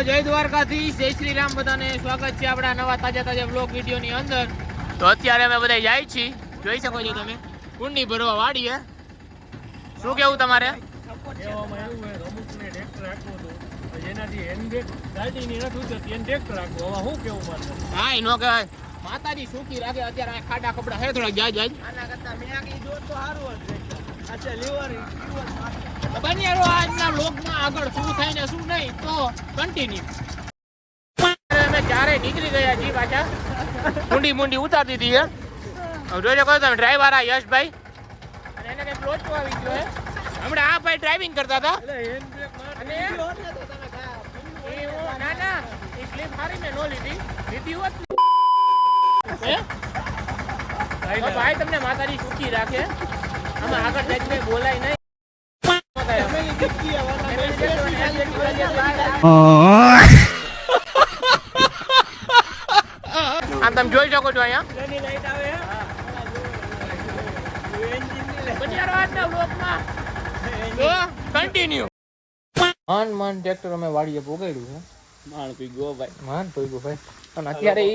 જય દ્વારકાધીશ, જય શ્રી રામ. બધાને સ્વાગત છે આપણા નવા તાજા બ્લોગ વિડીયોની અંદર. તો અત્યારે અમે બધા જાય છીએ, જોઈ શકો છો તમે, કુંડી ભરવા વાડીએ. શું કેવું તમારે? હા, નો કહેવાય. માતાજી સુખી રાખે. અત્યારે ખાડા કપડા હે થોડા જાય જાય. બન્યારો આજના લોકમાં આગળ શું થાય ને શું નહીં તો કન્ટિન્યુ. અમે ચારે નીકળી ગયા છીએ પાછા. મુંડી ઉતારી દીધી છે. જોઈ શકો તમે ડ્રાઈવર આ યશભાઈ અને એને કઈક લોચો આવી ગયો છે. હમણાં આ ભાઈ ડ્રાઇવિંગ કરતા હતા અને ના એ સ્લીપ મારી મેં નો લીધી હોત. ભાઈ તમને માતાજી સુખી રાખે. આમાં આગળ જઈને બોલાય નહીં. આમ તમે જોઈ શકો છો અહીંયા કન્ટિન્યુ. મન ટ્રેક્ટર અમે વાડીએ પોગાડ્યું છે. માન પીગો ભાઈ. અને અત્યારે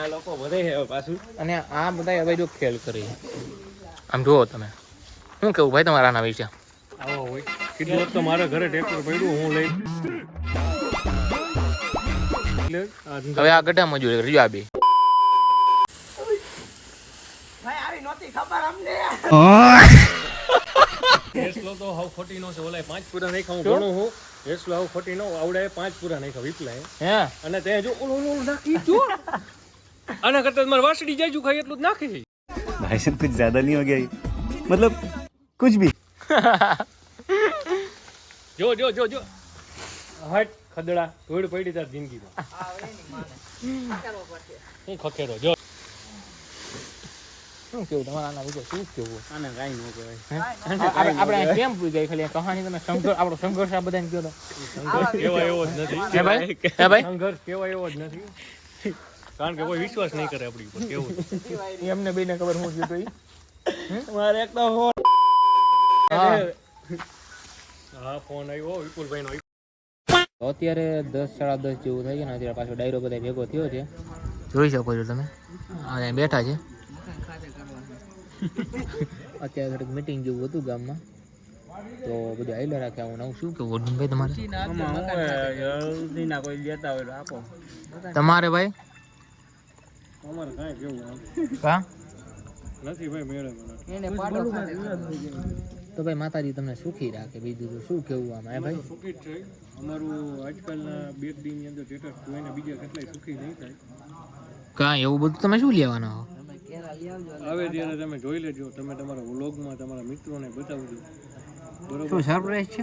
આ લોકો વધે છે પાછું. અને આ બધા હવે જો ખેલ કરી. આમ જુઓ તમે, શું કેવું ભાઈ તમારા આના વિશે? આવો હોય કીધું તો મારા ઘરે ટ્રેક્ટર પડ્યું, હું લઈ હવે આ ગઢા મજૂરી કરી આ બે. હેસલો તો હાવ ખોટી નો છે. ઓલા 5 પૂરા નાખ્યા હું ઘણો હું. હેસલો હાવ ખોટી નો આવડે 5 પૂરા નાખ્યા વિપલા હે. અને તે જો ઓલું નાખી જો આના કરતા માર વાસડી જાજુ ખાઈ એટલું જ નાખી. भाई साहब कुछ ज्यादा नहीं हो गया मतलब कुछ भी. જો હટ ખદડા ધોડ પડી તાર જિંદગીમાં. હું ખખેરો જો. શું કેવું તમારા આના વિશે? શું કેવું? આને કાઈ ન કહેવાય. આપણે કેમ પૂરી ગઈ ખાલી કહાની તમે સંઘર્ષ આપણો સંઘર્ષ આ બધાને કહો તો. સંઘર્ષ કેવાય એવો જ નથી. હે ભાઈ સંઘર્ષ કેવાય એવો જ નથી. કારણ કે કોઈ વિશ્વાસ નહીં કરે આપણી ઉપર. કેવું એમને બેને ખબર હું થયું તો મારે એક તો હા ફોન આવ્યો વિપુલભાઈ નો. અત્યારે 10 સાડા 10 જેવું થઈ ગયું ને. અત્યારે પાછો ડાયરો બધા ભેગો થયો છે. જોઈ શકો છો તમે અહીંયા બેઠા છે. અત્યારે થોડીક મીટિંગ જેવું હતું ગામમાં, તો બધું આઈલા રાખે. આવું નવું શું કેવું ભાઈ તમારે? કોઈ લેતા હોય તો આપો. તમારે ભાઈ અમારે કાંઈ કેવું કા નથી ભાઈ મેળે. તો ભાઈ માતાજી તમને સુખી રાખે. બીજું તો શું કેવું આમાં? ભાઈ સુખી જ છે અમારું. આજકાલના 2 દિનની અંદર સ્ટેટસ જોઈને બીજા કેટલાય સુખી નહીં થાય. કાંઈ એવું બધું તમે શું લેવાના હો? આવે ત્યારે તમે જોઈ લેજો. તમે તમારા વ્લોગમાં તમારા મિત્રોને બતાવજો. બરોબર? શું સરપ્રાઈઝ છે?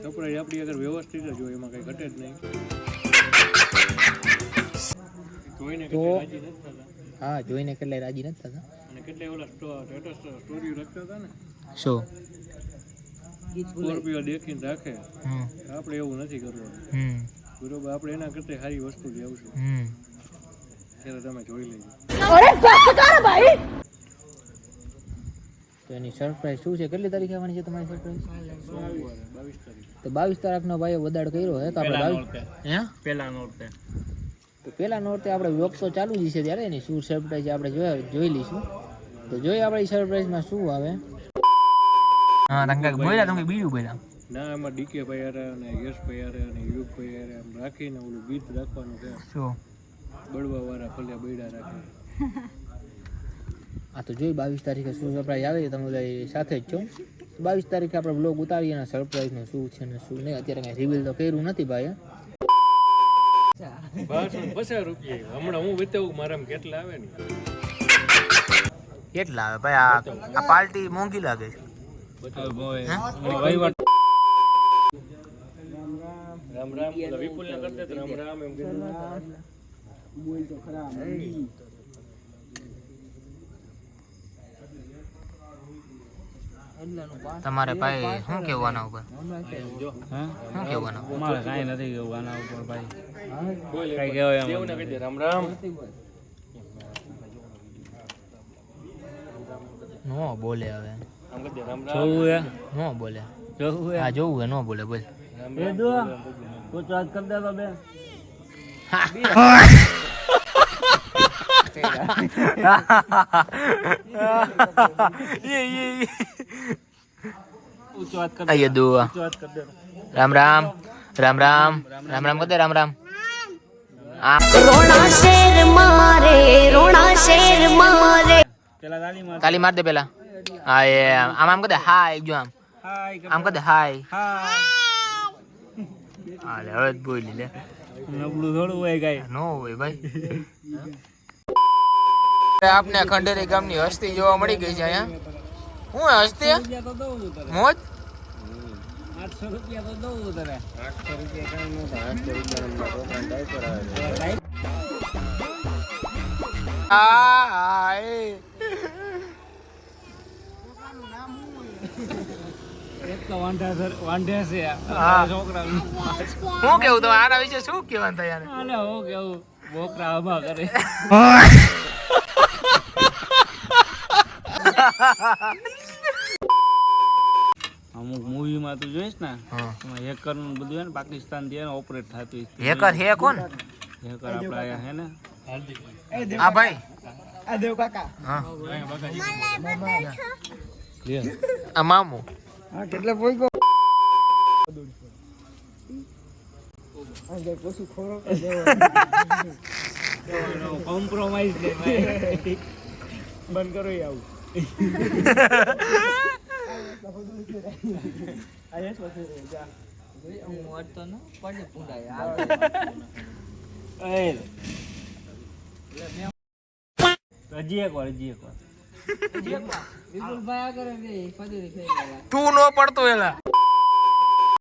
સરપ્રાઈઝ આપણી આગળ વ્યવસ્થિત જ હોય, એમાં કંઈ ઘટે જ નહીં. જોઈને કેટલાય રાજી નથી થતા. હા, જોઈને કેટલાય રાજી નથી થતા. અને કેટલાય ઓલા સ્ટેટસ સ્ટોરી રાખતા હતા ને, શું સ્કોર્પિયો દેખીને રાખે. આપણે એવું નથી કરવાનું. બરોબર? આપણે એના કરતા સારી વસ્તુ લેવશું. ત્યારે તમે જોઈ લેજો. તો એની સરપ્રાઈઝ શું છે? કેટલી તારીખે આવવાની છે તમારી સરપ્રાઈઝ? 22 તારીખ. તો 22 તારીખનો ભાઈએ વધાડ કર્યો હે. તો આપણે 22 પહેલા નોરતે. તો પેલા નોરતે આપણે વ્લોગ તો ચાલુ જ છે. ત્યારે એની શું સરપ્રાઈઝ આપણે જોઈ લઈશું. તો જોઈએ આપણે સરપ્રાઈઝમાં શું આવે. હા, તમે બોલ્યા, તમે બીજું બોલ્યા ના. એમાં ડીકે ભાઈ હારે અને યશભાઈ હારે અને યુગભાઈ હારે એમ રાખીને ઓલું ગીત રાખવાનું છે. શું બળવા વાળા ભલે બૈડા રાખે. આ તો જોઈ 22 તારીખે શું સરપ્રાઈઝ આવે છે. તમે બધા સાથે જ છો. 22 તારીખે આપણે બ્લોગ ઉતારીએ અને સરપ્રાઈઝનું શું છે ને શું નહીં. અત્યારે કંઈ રિવીલ તો કર્યું નથી ભાઈ. 50 રૂપિયા હમણાં હું બતાવું મારામાં કેટલા આવે ને. કેટલા આવે ભાઈ? આ પાર્ટી મોંઘી લાગે છે. રામ રામ. વિપુલ ને કરતે રામ રામ એમ કીધું. બોલ તો ખરા. તમારે ભાઈ શું કેવું આના ઉપર? શું કેવું મારે કાંઈ નથી કેવું આના ઉપર ભાઈ. કઈ કહેવાય એમ ને કહી દે રામ રામ. નો બોલે હવે. આમ કહી દે રામ રામ. જોવું હે નો બોલે. જોવું હે. હા જોવું હે. નો બોલે બોલ. રામ રામ. कुछ बात कर दे तो बे ये कुछ बात कर आइए दुआ कुछ बात कर दे राम राम राम राम राम राम कहते राम राम रोना शेर मारे चला गाली मार ताली मार दे पेला हाँ ये आम कहते हाय जो हाय આમ કહતે હાય हाय હાલે હવે જ બોલી લે નબળું થોડું હોય ગાય નો હોય ભાઈ આપને ખંડેરી ગામની હસ્તી જોવા મળી ગઈ છે અહીંયા હું હસ્તી રૂપિયા તો દઉં તારે મોજ 800 રૂપિયા તો દઉં તારે 800 રૂપિયા કાંઈ નહોતા 800 રૂપિયાના છોકરાને ડાયપર આવે હાય એક તો વાંઢે છે હા. છોકરા હું કેવું તો આના વિશે શું કહેવાનું થાય યાર આને હો કેવું બોકરા હબા કરે અમુક મૂવીમાં તું જોઈશ ને હા. એમાં હેકર નું બધું હે ને પાકિસ્તાન થી ઓપરેટ થતું હોય. હેકર હે કોણ હેકર આપડા અહીંયા હે ને આ ભાઈ આ દેવ કાકા હા લે આ મામુ હા કેટલે પોઈકો કોમ્પ્રોમાઇઝ દે ભાઈ બંધ કરો આવું હજી એક વાર તું નો પડતો એલા